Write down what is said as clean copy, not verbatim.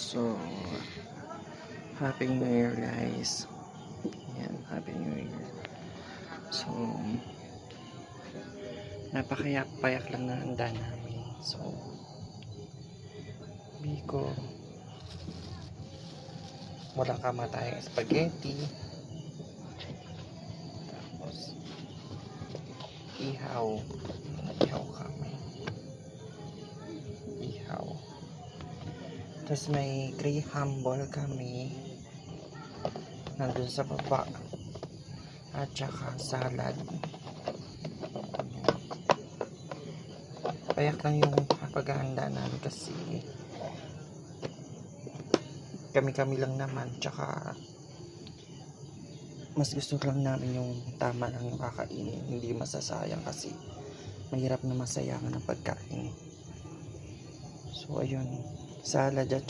So, Happy New Year guys. Yan, Happy New Year. So, napakayak-payak lang na handa namin. So, biko, walang kamatayang spaghetti. Tapos, ihaw. Ihaw kami. Ihaw. Tapos may graham ball kami. Nandun sa baba. At saka salad. Payak lang yung paghahanda namin kasi kami-kami lang naman. Tsaka mas gusto lang namin yung tama lang yung kakainin. Hindi masasayang kasi mahirap na masayangan ng pagkain. So ayun, salad at